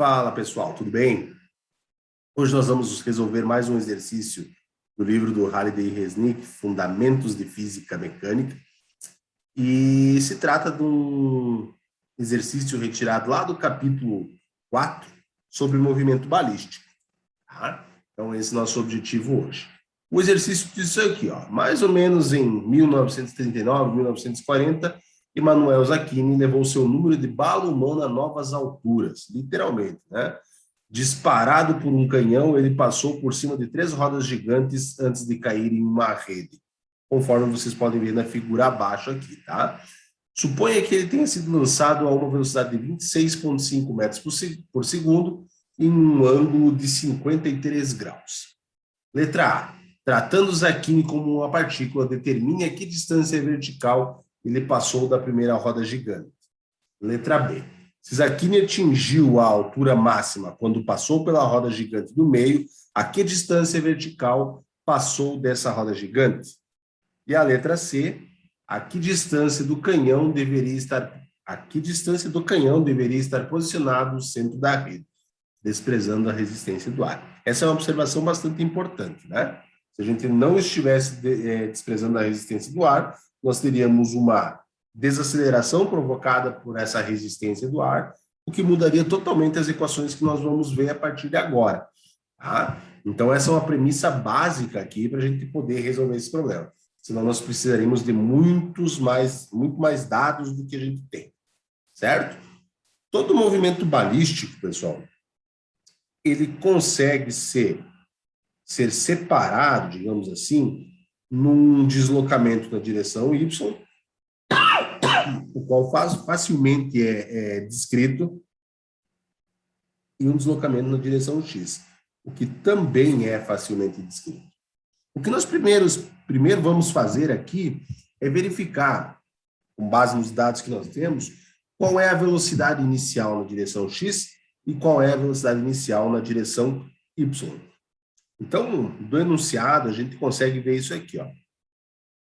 Fala pessoal, tudo bem? Hoje nós vamos resolver mais um exercício do livro do Halliday e Resnick, Fundamentos de Física Mecânica, e se trata de um exercício retirado lá do capítulo 4 sobre movimento balístico. Tá? Então esse é o nosso objetivo hoje. O exercício diz isso aqui, ó, mais ou menos em 1939, 1940, Emanuel Zacchini levou seu número de bala humana a novas alturas, literalmente, né? Disparado por um canhão, ele passou por cima de 3 rodas gigantes antes de cair em uma rede, conforme vocês podem ver na figura abaixo aqui, tá? Suponha que ele tenha sido lançado a uma velocidade de 26,5 metros por segundo em um ângulo de 53 graus. Letra A. Tratando Zacchini como uma partícula, determine a que distância vertical ele passou da primeira roda gigante. Letra B. Se Zacchini atingiu a altura máxima quando passou pela roda gigante do meio, a que distância vertical passou dessa roda gigante? E a letra C. A que distância do canhão deveria estar posicionado no centro da rede, desprezando a resistência do ar? Essa é uma observação bastante importante, né? Se a gente não estivesse desprezando a resistência do ar, nós teríamos uma desaceleração provocada por essa resistência do ar, o que mudaria totalmente as equações que nós vamos ver a partir de agora. Tá? Então, essa é uma premissa básica aqui para a gente poder resolver esse problema. Senão, nós precisaríamos de muito mais dados do que a gente tem. Certo? Todo movimento balístico, pessoal, ele consegue ser separado, digamos assim, num deslocamento na direção Y, o qual facilmente é descrito, e um deslocamento na direção X, o que também é facilmente descrito. O que nós primeiro vamos fazer aqui é verificar, com base nos dados que nós temos, qual é a velocidade inicial na direção X e qual é a velocidade inicial na direção Y. Então, do enunciado, a gente consegue ver isso aqui, ó.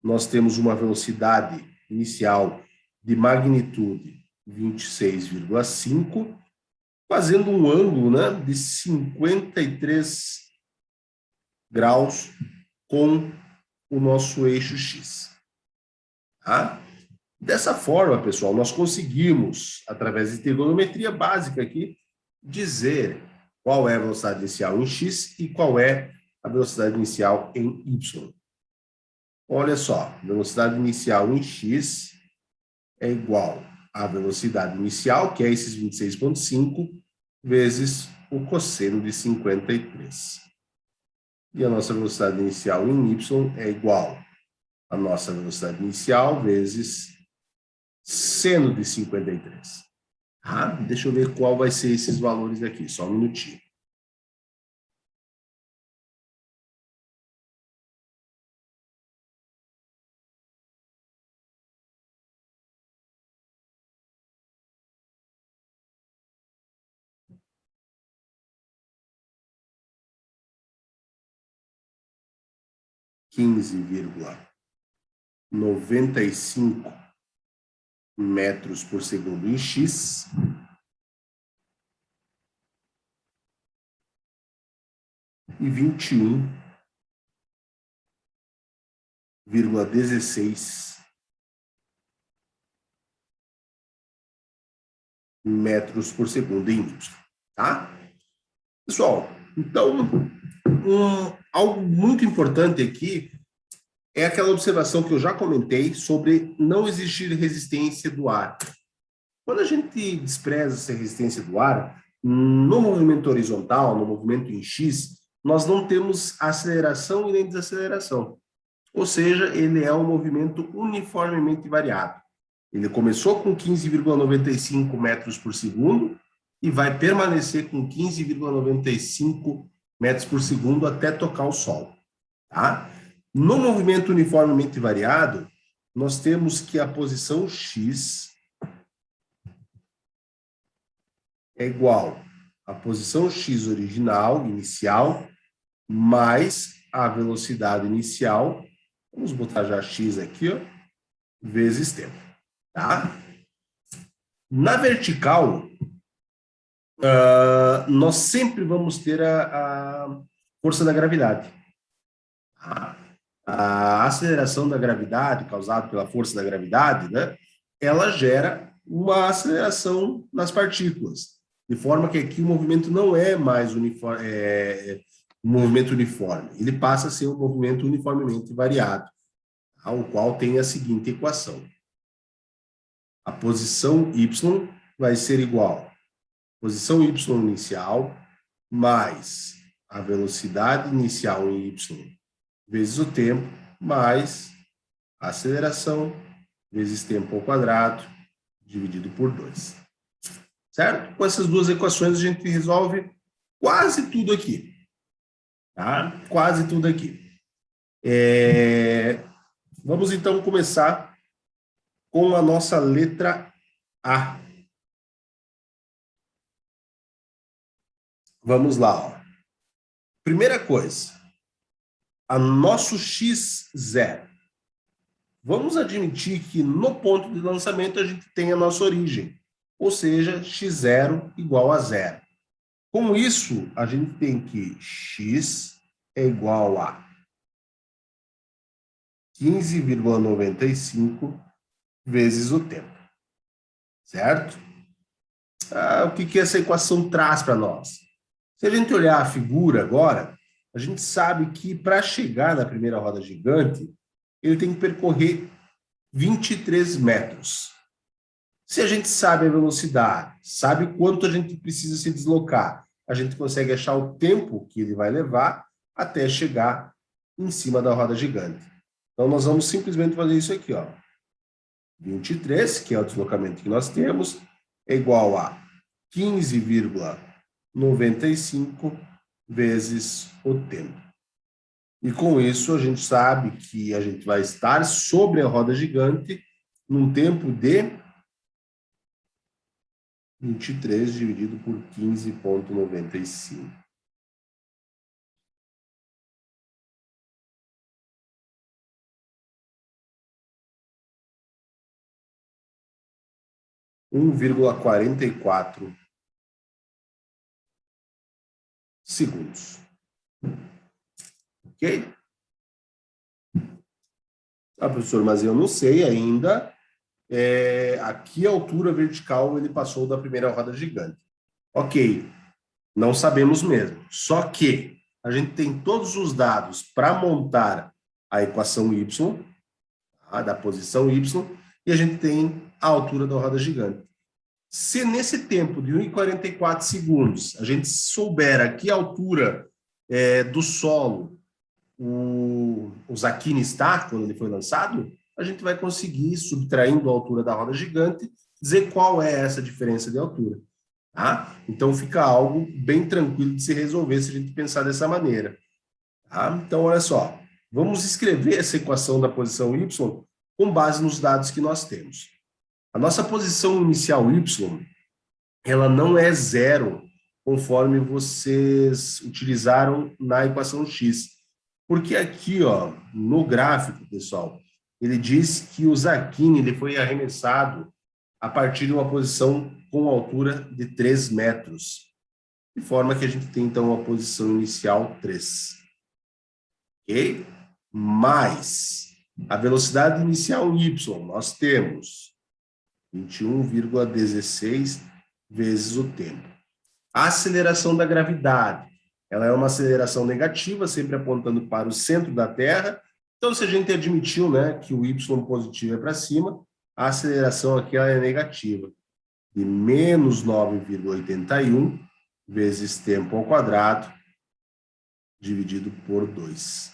Nós temos uma velocidade inicial de magnitude 26,5, fazendo um ângulo, né, de 53 graus com o nosso eixo X. Tá? Dessa forma, pessoal, nós conseguimos, através de trigonometria básica aqui, dizer qual é a velocidade inicial em X e qual é a velocidade inicial em Y. Olha só, velocidade inicial em X é igual à velocidade inicial, que é esses 26,5, vezes o cosseno de 53. E a nossa velocidade inicial em Y é igual à nossa velocidade inicial vezes seno de 53. Deixa eu ver qual vai ser esses valores aqui, só um minutinho. (15,95 metros por segundo em X e 21,16 metros por segundo em Y, tá? Pessoal, então, algo muito importante aqui é aquela observação que eu já comentei sobre não existir resistência do ar. Quando a gente despreza essa resistência do ar, no movimento horizontal, no movimento em X, nós não temos aceleração e nem desaceleração. Ou seja, ele é um movimento uniformemente variado. Ele começou com 15,95 metros por segundo e vai permanecer com 15,95 metros por segundo até tocar o solo. Tá? No movimento uniformemente variado, nós temos que a posição X é igual à posição X original, inicial, mais a velocidade inicial, vamos botar já X aqui, ó, vezes tempo. Tá? Na vertical, nós sempre vamos ter a força da gravidade. A aceleração da gravidade, causada pela força da gravidade, né, ela gera uma aceleração nas partículas, de forma que aqui o movimento não é mais um movimento uniforme, ele passa a ser um movimento uniformemente variado, ao qual tem a seguinte equação. A posição y vai ser igual a posição y inicial mais a velocidade inicial em y vezes o tempo mais a aceleração vezes tempo ao quadrado dividido por 2. Certo? Com essas duas equações a gente resolve quase tudo aqui. Tá? Quase tudo aqui. Vamos então começar com a nossa letra A. Vamos lá. Ó. Primeira coisa, a nosso x0. Vamos admitir que no ponto de lançamento a gente tem a nossa origem, ou seja, x0 igual a 0. Com isso, a gente tem que x é igual a 15,95 vezes o tempo. Certo? O que essa equação traz para nós? Se a gente olhar a figura agora, a gente sabe que para chegar na primeira roda gigante, ele tem que percorrer 23 metros. Se a gente sabe a velocidade, sabe quanto a gente precisa se deslocar, a gente consegue achar o tempo que ele vai levar até chegar em cima da roda gigante. Então, nós vamos simplesmente fazer isso aqui, ó. 23, que é o deslocamento que nós temos, é igual a 15,95 vezes o tempo. E com isso, a gente sabe que a gente vai estar sobre a roda gigante num tempo de 23 dividido por 15,95. Um 1,44 segundos. Ok? Professor, mas eu não sei ainda a que altura vertical ele passou da primeira roda gigante. Ok, não sabemos mesmo. Só que a gente tem todos os dados para montar a equação y, da posição y, e a gente tem a altura da roda gigante. Se nesse tempo de 1,44 segundos a gente souber a que altura do solo o Zakini está, quando ele foi lançado, a gente vai conseguir, subtraindo a altura da roda gigante, dizer qual é essa diferença de altura. Tá? Então fica algo bem tranquilo de se resolver se a gente pensar dessa maneira. Tá? Então, olha só, vamos escrever essa equação da posição y com base nos dados que nós temos. A nossa posição inicial y, ela não é zero, conforme vocês utilizaram na equação x. Porque aqui, ó, no gráfico, pessoal, ele diz que o Zakini ele foi arremessado a partir de uma posição com altura de 3 metros. De forma que a gente tem, então, a posição inicial 3. Ok? Mais a velocidade inicial y, nós temos 21,16 vezes o tempo. A aceleração da gravidade, ela é uma aceleração negativa, sempre apontando para o centro da Terra. Então, se a gente admitiu, né, que o y positivo é para cima, a aceleração aqui ela é negativa, de menos 9,81 vezes tempo ao quadrado, dividido por 2.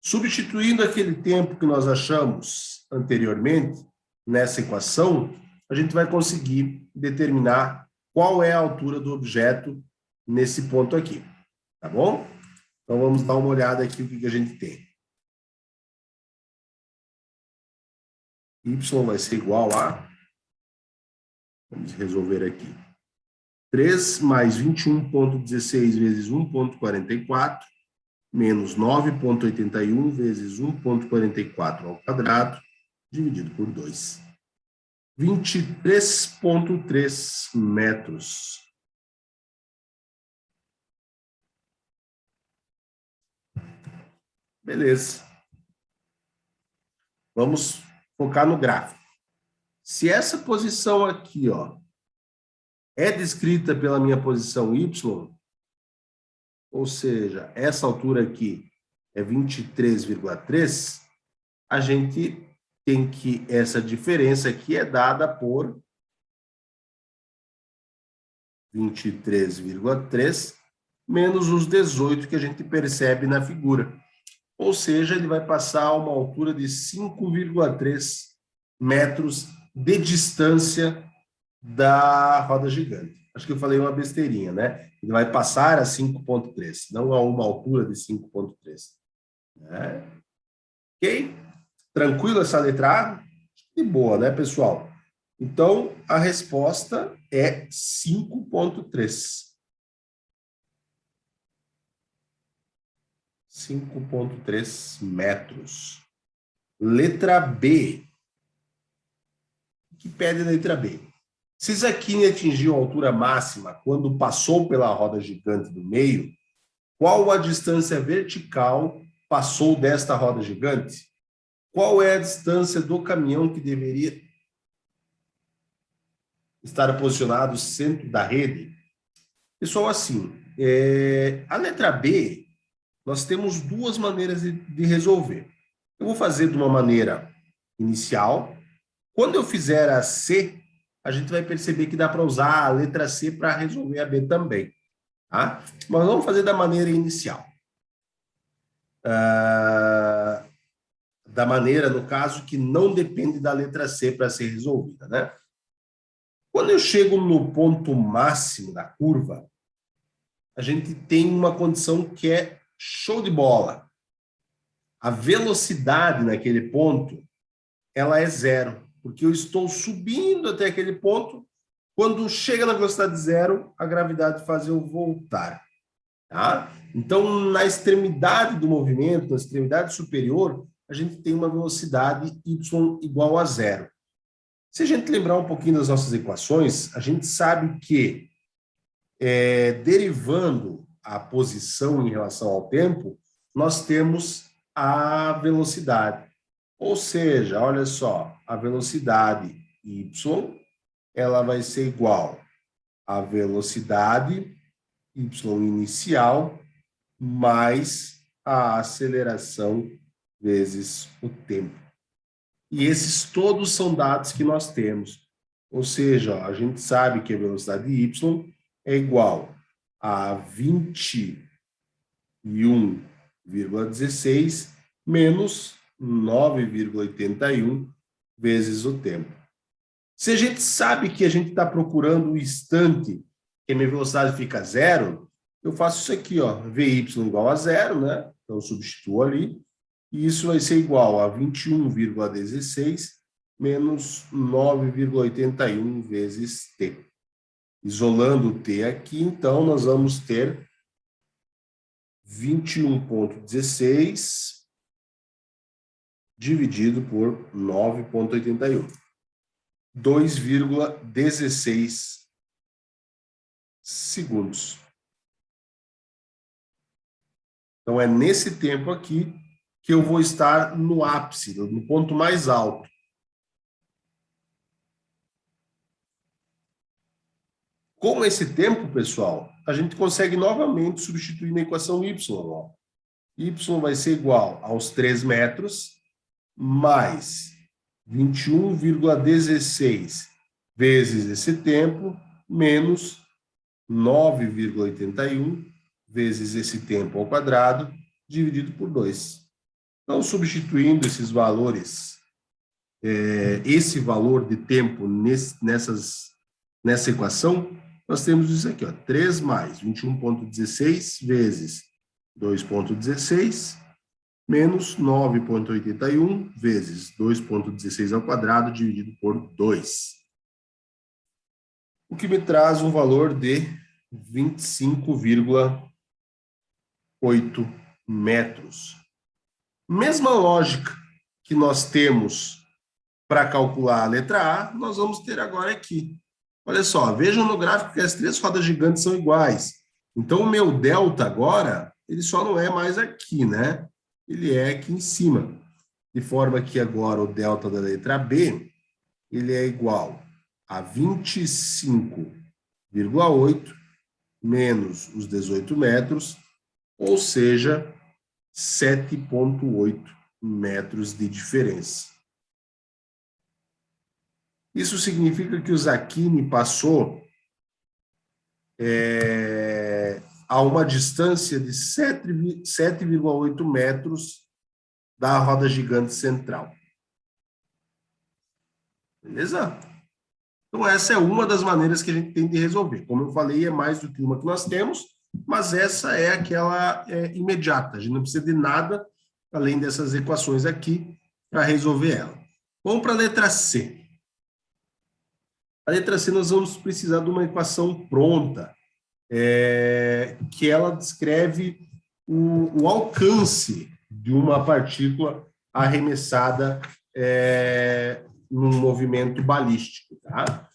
Substituindo aquele tempo que nós achamos anteriormente, nessa equação, a gente vai conseguir determinar qual é a altura do objeto nesse ponto aqui. Tá bom? Então, vamos dar uma olhada aqui o que a gente tem. Y vai ser igual a... Vamos resolver aqui. 3 mais 21,16 vezes 1,44, menos 9,81 vezes 1,44 ao quadrado, dividido por 2. 23,3 metros. Beleza. Vamos focar no gráfico. Se essa posição aqui, ó, é descrita pela minha posição Y, ou seja, essa altura aqui é 23,3, a gente tem que essa diferença aqui é dada por 23,3 menos os 18 que a gente percebe na figura. Ou seja, ele vai passar a uma altura de 5,3 metros de distância da roda gigante. Acho que eu falei uma besteirinha, né? Ele vai passar a 5,3, não a uma altura de 5,3. Né? Ok? Tranquilo essa letra A? De boa, né, pessoal? Então, a resposta é 5,3. 5,3 metros. Letra B. O que pede a letra B? Se Zaquini atingiu a altura máxima quando passou pela roda gigante do meio, qual a distância vertical passou desta roda gigante? Qual é a distância do caminhão que deveria estar posicionado no centro da rede? Pessoal, assim, a letra B, nós temos duas maneiras de resolver. Eu vou fazer de uma maneira inicial. Quando eu fizer a C, a gente vai perceber que dá para usar a letra C para resolver a B também. Tá? Mas vamos fazer da maneira inicial. Da maneira, no caso, que não depende da letra C para ser resolvida. Né? Quando eu chego no ponto máximo da curva, a gente tem uma condição que é show de bola. A velocidade naquele ponto, ela é zero, porque eu estou subindo até aquele ponto. Quando chega na velocidade zero, a gravidade faz eu voltar. Tá? Então, na extremidade do movimento, na extremidade superior, a gente tem uma velocidade y igual a zero. Se a gente lembrar um pouquinho das nossas equações, a gente sabe que, derivando a posição em relação ao tempo, nós temos a velocidade. Ou seja, olha só, a velocidade y, ela vai ser igual à velocidade y inicial mais a aceleração vezes o tempo. E esses todos são dados que nós temos. Ou seja, a gente sabe que a velocidade y é igual a 21,16 menos 9,81 vezes o tempo. Se a gente sabe que a gente está procurando o instante que a minha velocidade fica zero, eu faço isso aqui, ó, Vy igual a zero, né? Então, eu substituo ali. E isso vai ser igual a 21,16 menos 9,81 vezes t. Isolando o t aqui, então, nós vamos ter 21,16 dividido por 9,81. 2,16 segundos. Então, é nesse tempo aqui que eu vou estar no ápice, no ponto mais alto. Com esse tempo, pessoal, a gente consegue novamente substituir na equação y. Ó. Y vai ser igual aos 3 metros mais 21,16 vezes esse tempo menos 9,81 vezes esse tempo ao quadrado dividido por 2. Então, substituindo esses valores, esse valor de tempo nessa equação, nós temos isso aqui, ó, 3 mais 21,16 vezes 2,16 menos 9,81 vezes 2,16 ao quadrado dividido por 2. O que me traz um valor de 25,8 metros. Mesma lógica que nós temos para calcular a letra A, nós vamos ter agora aqui. Olha só, vejam no gráfico que as três rodas gigantes são iguais. Então, o meu delta agora, ele só não é mais aqui, né? ele é aqui em cima. De forma que agora o delta da letra B, ele é igual a 25,8 menos os 18 metros, ou seja, 7,8 metros de diferença. Isso significa que o Zacchini passou a uma distância de 7,8 metros da roda gigante central. Beleza? Então, essa é uma das maneiras que a gente tem de resolver. Como eu falei, é mais do que uma que nós temos, mas essa é aquela imediata. A gente não precisa de nada além dessas equações aqui para resolver ela. Vamos para a letra C. A letra C nós vamos precisar de uma equação pronta, que ela descreve o alcance de uma partícula arremessada num movimento balístico, tá?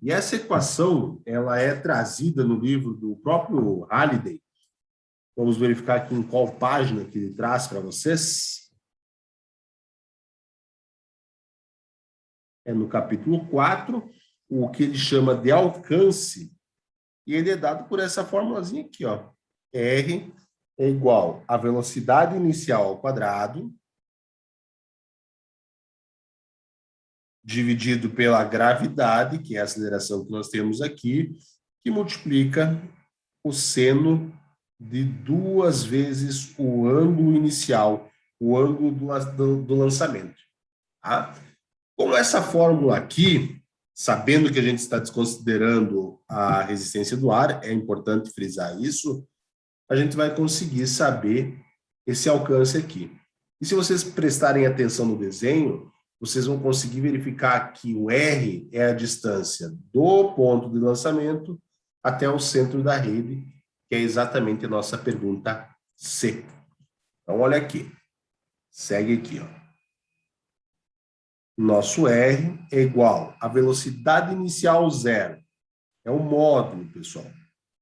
E essa equação, ela é trazida no livro do próprio Halliday. Vamos verificar aqui em qual página que ele traz para vocês. É no capítulo 4, o que ele chama de alcance, e ele é dado por essa formulazinha aqui, ó. R é igual à velocidade inicial ao quadrado, dividido pela gravidade, que é a aceleração que nós temos aqui, que multiplica o seno de 2 vezes o ângulo inicial, o ângulo do lançamento. Tá? Com essa fórmula aqui, sabendo que a gente está desconsiderando a resistência do ar, é importante frisar isso, a gente vai conseguir saber esse alcance aqui. E se vocês prestarem atenção no desenho, vocês vão conseguir verificar que o R é a distância do ponto de lançamento até o centro da rede, que é exatamente a nossa pergunta C. Então, olha aqui. Segue aqui, ó. Nosso R é igual à velocidade inicial zero. É o módulo, pessoal.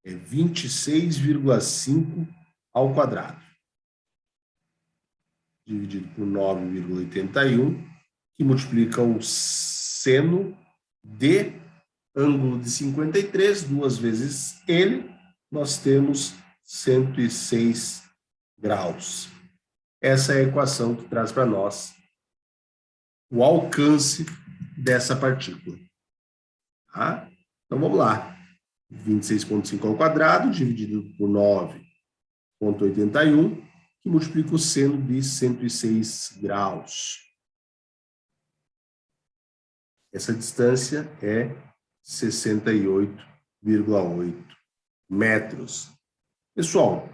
É 26,5 ao quadrado. Dividido por 9,81, que multiplica o seno de ângulo de 53, 2 vezes ele, nós temos 106 graus. Essa é a equação que traz para nós o alcance dessa partícula. Tá? Então, vamos lá. 26,5 ao quadrado, dividido por 9,81, que multiplica o seno de 106 graus. Essa distância é 68,8 metros. Pessoal,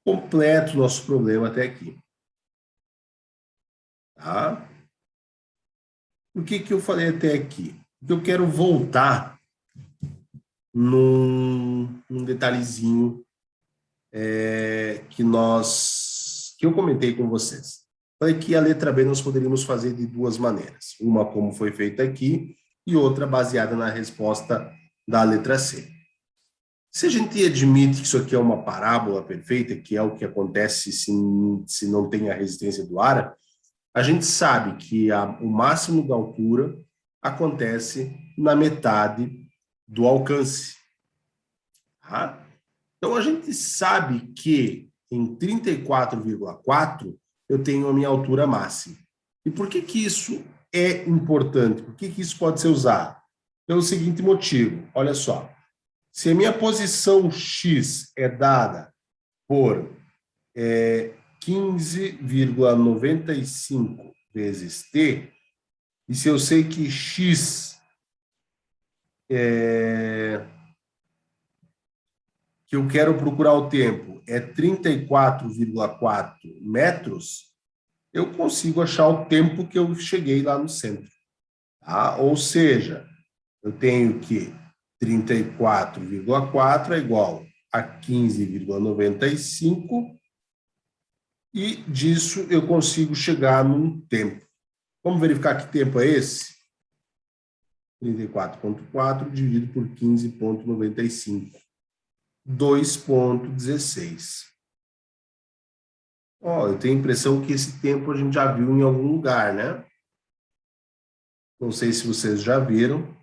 completo nosso problema até aqui. Tá? Por que eu falei até aqui? Porque eu quero voltar num detalhezinho que eu comentei com vocês. Falei que a letra B nós poderíamos fazer de duas maneiras. Uma como foi feita aqui e outra baseada na resposta da letra C. Se a gente admite que isso aqui é uma parábola perfeita, que é o que acontece se não tem a resistência do ar, a gente sabe que o máximo da altura acontece na metade do alcance. Tá? Então, a gente sabe que em 34,4 eu tenho a minha altura máxima. E por que isso é importante? Por que isso pode ser usado? Pelo seguinte motivo, olha só. Se a minha posição X é dada por 15,95 vezes T, e se eu sei que X que eu quero procurar o tempo é 34,4 metros, eu consigo achar o tempo que eu cheguei lá no centro. Tá? Ou seja, eu tenho que 34,4 é igual a 15,95 e disso eu consigo chegar num tempo. Vamos verificar que tempo é esse? 34,4 dividido por 15,95. 2,16. Ó, eu tenho a impressão que esse tempo a gente já viu em algum lugar, né? Não sei se vocês já viram,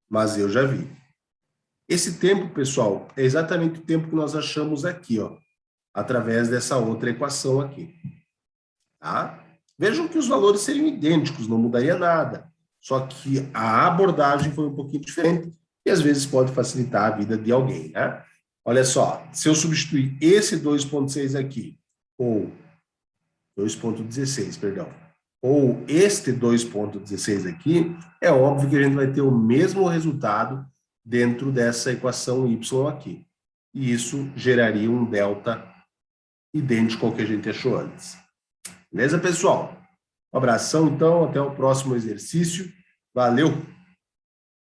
mas eu já vi. Esse tempo, pessoal, é exatamente o tempo que nós achamos aqui, ó, através dessa outra equação aqui, tá? Vejam que os valores seriam idênticos, não mudaria nada. Só que a abordagem foi um pouquinho diferente e às vezes pode facilitar a vida de alguém, né? Olha só, se eu substituir esse 2,6 aqui, ou 2,16, perdão, ou este 2,16 aqui, é óbvio que a gente vai ter o mesmo resultado dentro dessa equação y aqui. E isso geraria um delta idêntico ao que a gente achou antes. Beleza, pessoal? Um abração, então, até o próximo exercício. Valeu!